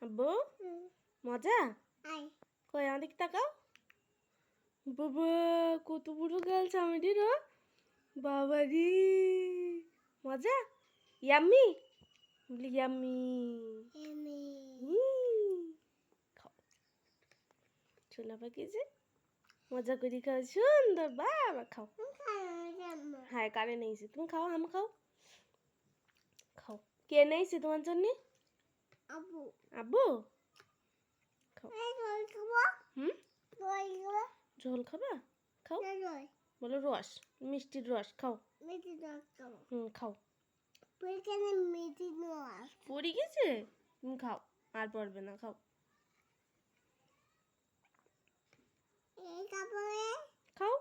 আব্বু মজা কই আমাদের তাকাও বাবা কত বড় গাল চামেটির বাবা রে মজা ইয়াম্মি বলি ইয়াম্মি খাও ছোলা পাখি যে মজা করে খাও সুন্দর বাবা খাও হ্যাঁ কারে নেইছে তুমি খাও আমি খাও খাও কে নেইছে তোমার জন্য আব্বু আব্বু খাও হুম ঝোল খাবা খাও বলো রস মিষ্টির রস খাও খাও পড়ে গেছে তুমি খাও আর পড়বে না খাও খাও